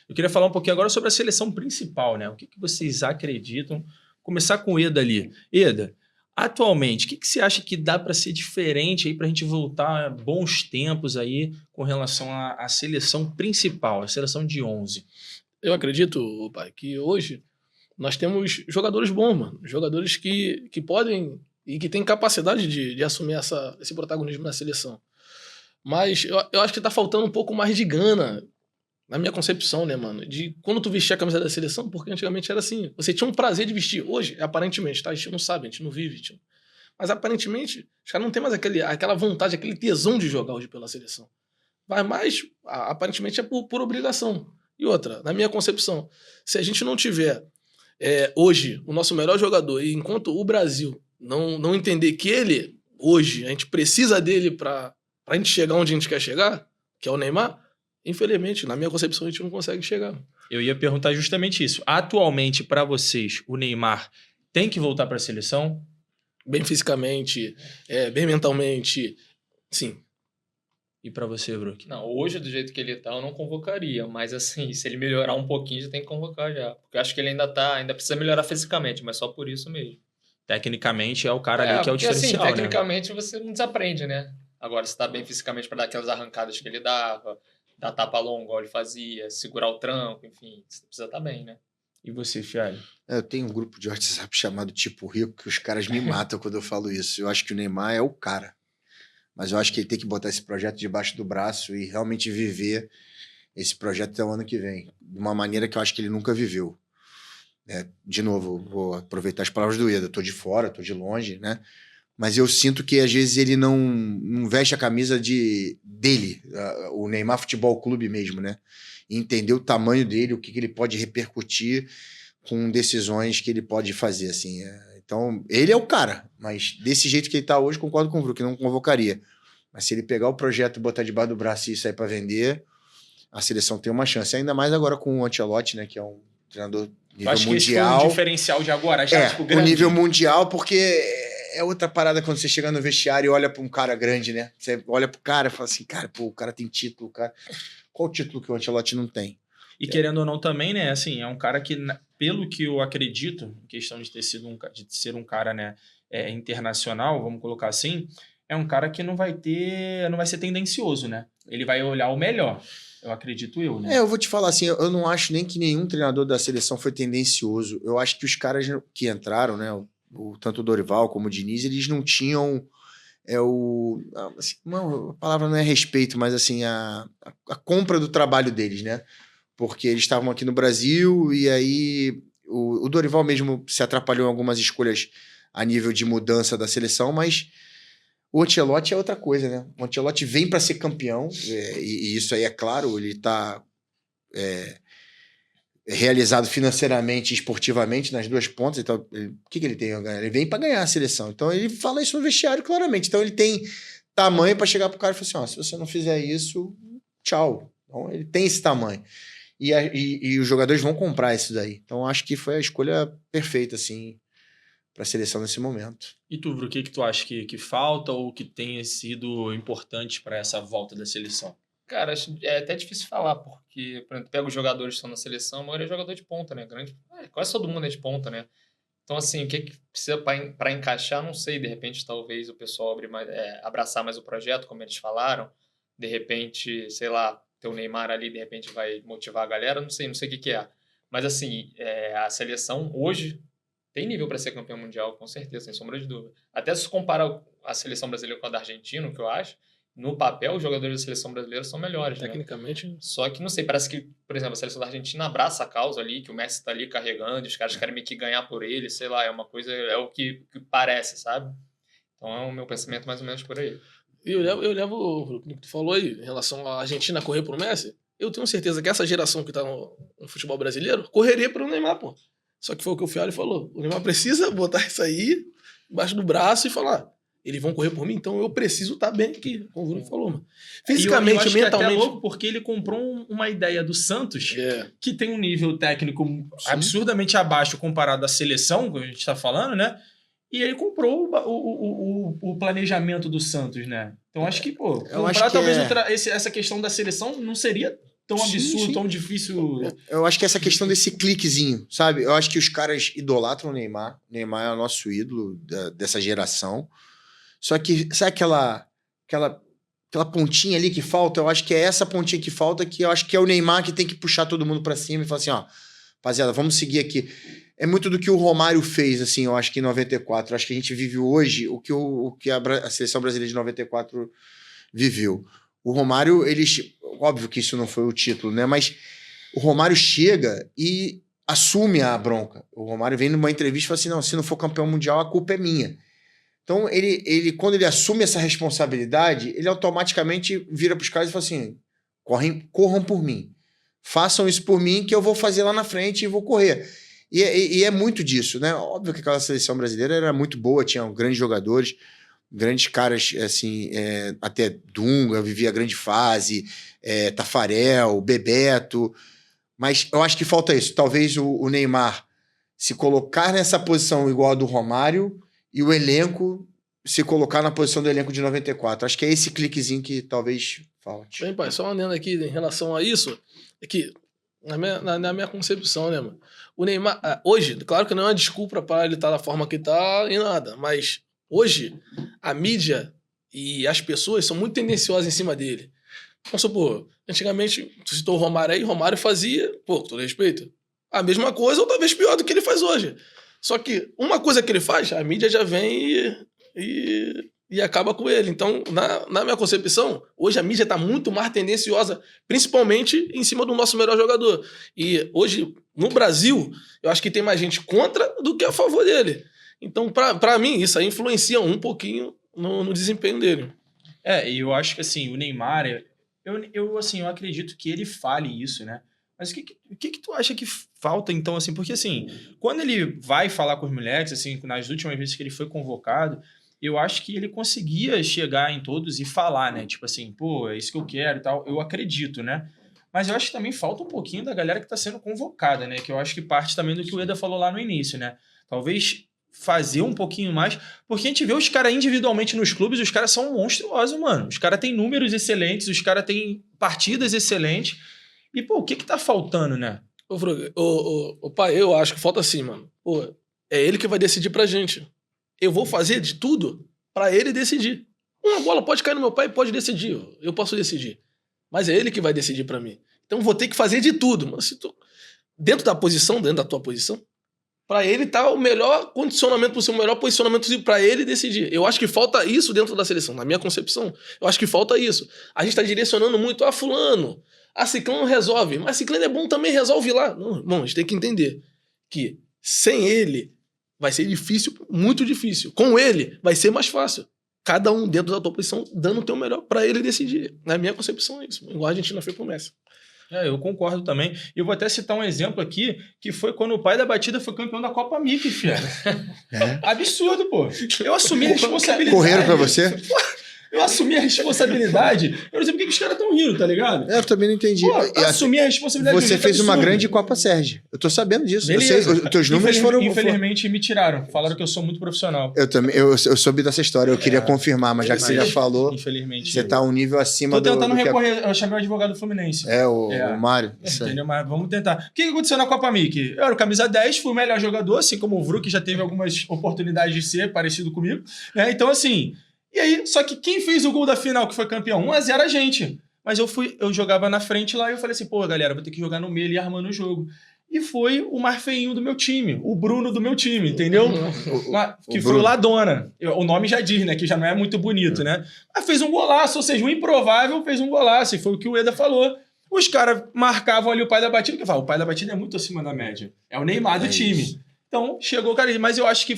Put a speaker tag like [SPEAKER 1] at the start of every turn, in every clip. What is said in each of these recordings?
[SPEAKER 1] Eu queria falar um pouquinho agora sobre a seleção principal, né? O que vocês acreditam? Começar com o Eda ali. Eda, atualmente, o que você acha que dá para ser diferente aí para a gente voltar a bons tempos aí com relação à seleção principal, a seleção de 11?
[SPEAKER 2] Eu acredito, pai, que hoje nós temos jogadores bons, mano. Jogadores que podem e que têm capacidade de assumir esse protagonismo na seleção. Mas eu acho que tá faltando um pouco mais de gana, na minha concepção, né, mano? De quando tu vestia a camisa da seleção, porque antigamente era assim. Você tinha um prazer de vestir. Hoje, aparentemente, tá? A gente não sabe, a gente não vive. Tio. Mas aparentemente, os caras não tem mais aquela vontade, aquele tesão de jogar hoje pela seleção. Mas aparentemente é por obrigação. E outra, na minha concepção, se a gente não tiver hoje o nosso melhor jogador, e enquanto o Brasil não entender que ele, hoje, a gente precisa dele pra gente chegar onde a gente quer chegar, que é o Neymar, infelizmente, na minha concepção, a gente não consegue chegar.
[SPEAKER 1] Eu ia perguntar justamente isso. Atualmente, para vocês, o Neymar tem que voltar para a seleção?
[SPEAKER 2] Bem fisicamente, bem mentalmente, sim.
[SPEAKER 1] E para você, Brook?
[SPEAKER 3] Não, hoje, do jeito que ele tá, eu não convocaria. Mas, assim, se ele melhorar um pouquinho, já tem que convocar já. Porque eu acho que ele ainda precisa melhorar fisicamente, mas só por isso mesmo.
[SPEAKER 1] Tecnicamente, é o cara ali que é o
[SPEAKER 3] porque,
[SPEAKER 1] diferencial,
[SPEAKER 3] assim, tecnicamente, você não desaprende, né? Agora, se tá bem fisicamente para dar aquelas arrancadas que ele dava, dar tapa longa, igual ele fazia, segurar o tranco, enfim, você precisa estar bem, né?
[SPEAKER 1] E você, Fialho?
[SPEAKER 4] Eu tenho um grupo de WhatsApp chamado Tipo Rico, que os caras me matam quando eu falo isso. Eu acho que o Neymar é o cara. Mas eu acho que ele tem que botar esse projeto debaixo do braço e realmente viver esse projeto até o ano que vem. De uma maneira que eu acho que ele nunca viveu. De novo, vou aproveitar as palavras do Eda. Eu tô de fora, tô de longe, né? Mas eu sinto que às vezes ele não veste a camisa dele, o Neymar Futebol Clube mesmo, né? E entender o tamanho dele, o que ele pode repercutir com decisões que ele pode fazer, assim. Então, ele é o cara, mas desse jeito que ele tá hoje, concordo com o Brook, não convocaria. Mas se ele pegar o projeto, botar debaixo do braço e sair para vender, a seleção tem uma chance. Ainda mais agora com o Ancelotti, né? Que é um treinador nível
[SPEAKER 1] acho
[SPEAKER 4] mundial.
[SPEAKER 1] Que esse foi um diferencial de agora,
[SPEAKER 4] tipo, o nível mundial, porque é outra parada quando você chega no vestiário e olha para um cara grande, né? Você olha pro cara e fala assim, cara, pô, o cara tem título, cara. Qual o título que o Ancelotti não tem?
[SPEAKER 1] E querendo ou não também, né, assim, é um cara que, pelo que eu acredito, em questão de ter sido de ser um cara, né, internacional, vamos colocar assim, é um cara que não vai ser tendencioso, né? Ele vai olhar o melhor, eu acredito né?
[SPEAKER 4] Eu vou te falar assim, eu não acho nem que nenhum treinador da seleção foi tendencioso. Eu acho que os caras que entraram, né, tanto o Dorival como o Diniz, eles não tinham assim, a palavra não é respeito, mas assim, a compra do trabalho deles, né? Porque eles estavam aqui no Brasil e aí o Dorival mesmo se atrapalhou em algumas escolhas a nível de mudança da seleção, mas o Ancelotti é outra coisa, né? O Ancelotti vem para ser campeão, e isso aí é claro, ele está realizado financeiramente e esportivamente nas duas pontas, então o que ele tem a ganhar? Ele vem para ganhar a seleção, então ele fala isso no vestiário claramente, então ele tem tamanho para chegar pro cara e falar assim, se você não fizer isso, tchau. Então ele tem esse tamanho. E os jogadores vão comprar isso daí. Então, acho que foi a escolha perfeita, assim, para a seleção nesse momento.
[SPEAKER 1] E tu, Bru, o que tu acha que falta ou que tenha sido importante para essa volta da seleção?
[SPEAKER 3] Cara, é até difícil falar, porque, por exemplo, pega os jogadores que estão na seleção, a maioria é jogador de ponta, né? Quase todo mundo é de ponta, né? Então, assim, o que precisa para encaixar, não sei. De repente, talvez o pessoal abraçar mais o projeto, como eles falaram. De repente, sei lá, ter o Neymar ali, de repente vai motivar a galera, não sei o que é. Mas assim, a seleção hoje tem nível para ser campeão mundial, com certeza, sem sombra de dúvida. Até se compara a seleção brasileira com a da Argentina, que eu acho, no papel os jogadores da seleção brasileira são melhores,
[SPEAKER 2] tecnicamente.
[SPEAKER 3] Né? Só que, não sei, parece que, por exemplo, a seleção da Argentina abraça a causa ali, que o Messi tá ali carregando, os caras querem meio que ganhar por ele, sei lá, é uma coisa, é o que parece, sabe? Então é o meu pensamento mais ou menos por aí.
[SPEAKER 2] Eu levo o que tu falou aí, em relação à Argentina correr pro Messi, eu tenho certeza que essa geração que tá no futebol brasileiro correria pro Neymar, pô. Só que foi o que o Fialho falou. O Neymar precisa botar isso aí embaixo do braço e falar, eles vão correr por mim, então eu preciso estar bem aqui, como o Bruno falou, mano. Fisicamente,
[SPEAKER 1] eu acho
[SPEAKER 2] mentalmente.
[SPEAKER 1] Que é até louco porque ele comprou uma ideia do Santos que tem um nível técnico absurdamente abaixo comparado à seleção, que a gente tá falando, né? E ele comprou o planejamento do Santos, né? Então acho que, comprar talvez essa questão da seleção não seria tão
[SPEAKER 4] Sim,
[SPEAKER 1] absurdo,
[SPEAKER 4] sim.
[SPEAKER 1] tão difícil.
[SPEAKER 4] Eu acho que essa questão desse cliquezinho, sabe? Eu acho que os caras idolatram o Neymar. O Neymar é o nosso ídolo dessa geração. Só que, sabe aquela pontinha ali que falta? Eu acho que é essa pontinha que falta, que eu acho que é o Neymar que tem que puxar todo mundo pra cima e falar assim, ó, rapaziada, vamos seguir aqui. É muito do que o Romário fez, assim, eu acho que em 94. Eu acho que a gente vive hoje o que a seleção brasileira de 94 viveu. O Romário, óbvio que isso não foi o título, né? Mas o Romário chega e assume a bronca. O Romário vem numa entrevista e fala assim, não, se não for campeão mundial, a culpa é minha. Então, quando ele assume essa responsabilidade, ele automaticamente vira para os caras e fala assim, corram por mim. Façam isso por mim que eu vou fazer lá na frente e vou correr. E é muito disso, né? Óbvio que aquela seleção brasileira era muito boa, tinha grandes jogadores, grandes caras, assim, até Dunga vivia a grande fase, Tafarel, Bebeto, mas eu acho que falta isso. Talvez o Neymar se colocar nessa posição igual a do Romário e o elenco se colocar na posição do elenco de 94. Acho que é esse cliquezinho que talvez falte.
[SPEAKER 2] Bem, pai, só uma adendo aqui em relação a isso, é que na minha concepção, né, mano? O Neymar, hoje, claro que não é uma desculpa para ele estar da forma que tá e nada, mas hoje a mídia e as pessoas são muito tendenciosas em cima dele. Vamos supor, antigamente, tu citou o Romário aí, Romário fazia, pô, com todo respeito, a mesma coisa ou talvez pior do que ele faz hoje. Só que uma coisa que ele faz, a mídia já vem e acaba com ele. Então, na minha concepção, hoje a mídia está muito mais tendenciosa, principalmente em cima do nosso melhor jogador. E hoje, no Brasil, eu acho que tem mais gente contra do que a favor dele. Então, para mim, isso aí influencia um pouquinho no desempenho dele.
[SPEAKER 1] E eu acho que assim, o Neymar, eu acredito que ele fale isso, né? Mas o que tu acha que falta, então, assim? Porque, assim, quando ele vai falar com os moleques, assim, nas últimas vezes que ele foi convocado, eu acho que ele conseguia chegar em todos e falar, né? Tipo assim, pô, é isso que eu quero e tal. Eu acredito, né? Mas eu acho que também falta um pouquinho da galera que está sendo convocada, né? Que eu acho que parte também do que o Eda falou lá no início, né? Talvez fazer um pouquinho mais, porque a gente vê os caras individualmente nos clubes, os caras são monstruosos, mano. Os caras têm números excelentes, os caras têm partidas excelentes. E, pô, o que tá faltando, né?
[SPEAKER 2] Ô, pai, eu acho que falta assim, mano. Pô, é ele que vai decidir pra gente. Eu vou fazer de tudo pra ele decidir. Uma bola pode cair no meu pai, pode decidir. Eu posso decidir. Mas é ele que vai decidir pra mim. Então eu vou ter que fazer de tudo. Mas se tu, dentro da tua posição, pra ele tá o melhor condicionamento possível, o melhor posicionamento possível pra ele decidir. Eu acho que falta isso dentro da seleção. Na minha concepção, eu acho que falta isso. A gente tá direcionando muito a fulano. A Ciclano resolve, mas Ciclano é bom também, resolve lá. Não, irmão, a gente tem que entender que sem ele vai ser difícil, muito difícil. Com ele vai ser mais fácil. Cada um dentro da tua posição dando o teu melhor pra ele decidir. Na minha concepção é isso. Igual a Argentina fez pro Messi.
[SPEAKER 1] Eu concordo também. E eu vou até citar um exemplo aqui, que foi quando o pai da batida foi campeão da Copa Mickey, filho. Absurdo, pô. Eu assumi a responsabilidade.
[SPEAKER 4] Correram pra você?
[SPEAKER 1] Eu assumi a responsabilidade. Eu não sei por que os caras estão rindo, tá ligado?
[SPEAKER 4] Eu também não entendi.
[SPEAKER 1] Pô, assumi a responsabilidade.
[SPEAKER 4] Você fez uma grande Copa Sérgio. Eu tô sabendo disso.
[SPEAKER 1] Beleza.
[SPEAKER 4] Eu sei, os teus números foram...
[SPEAKER 1] Infelizmente me tiraram. Falaram que eu sou muito profissional.
[SPEAKER 4] Eu também. Eu soube dessa história. Eu queria confirmar, mas já que você já falou,
[SPEAKER 1] infelizmente,
[SPEAKER 4] você tá um nível acima
[SPEAKER 1] tô tentando
[SPEAKER 4] do
[SPEAKER 1] recorrer. Eu chamei o advogado do Fluminense.
[SPEAKER 4] O Mário.
[SPEAKER 1] Entendeu? Mas vamos tentar. O que aconteceu na Copa Mickey? Eu era o camisa 10, fui o melhor jogador, assim como o Vru, que já teve algumas oportunidades de ser parecido comigo. Né? Então, assim... E aí, só que quem fez o gol da final, que foi campeão? 1-0 a gente. Mas eu jogava na frente lá e eu falei assim, pô, galera, vou ter que jogar no meio e armando o jogo. E foi o mais feinho do meu time, o Bruno do meu time, entendeu? Que foi o Ladona. O nome já diz, né? Que já não é muito bonito, né? Mas fez um golaço, ou seja, o improvável fez um golaço. E foi o que o Eda falou. Os caras marcavam ali o pai da batida, que eu falava, o pai da batida é muito acima da média. É o Neymar do time. Isso. Então, chegou o cara, mas eu acho que,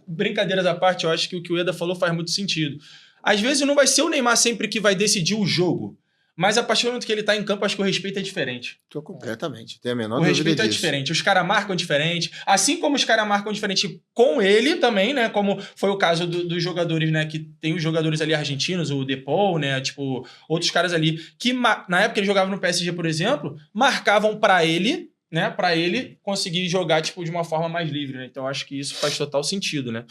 [SPEAKER 1] brincadeiras à parte, eu acho que o que o Eda falou faz muito sentido. Às vezes não vai ser o Neymar sempre que vai decidir o jogo, mas a partir do momento que ele tá em campo, acho que o respeito é diferente.
[SPEAKER 4] Tô completamente, tenho a menor
[SPEAKER 1] dúvida disso. O respeito é diferente, os caras marcam diferente, assim como os caras marcam diferente com ele também, né, como foi o caso dos jogadores, né, que tem os jogadores ali argentinos, o Depou, né, tipo, outros caras ali, que na época ele jogava no PSG, por exemplo, marcavam pra ele, né, para ele conseguir jogar tipo de uma forma mais livre, né? Então acho que isso faz total sentido, né?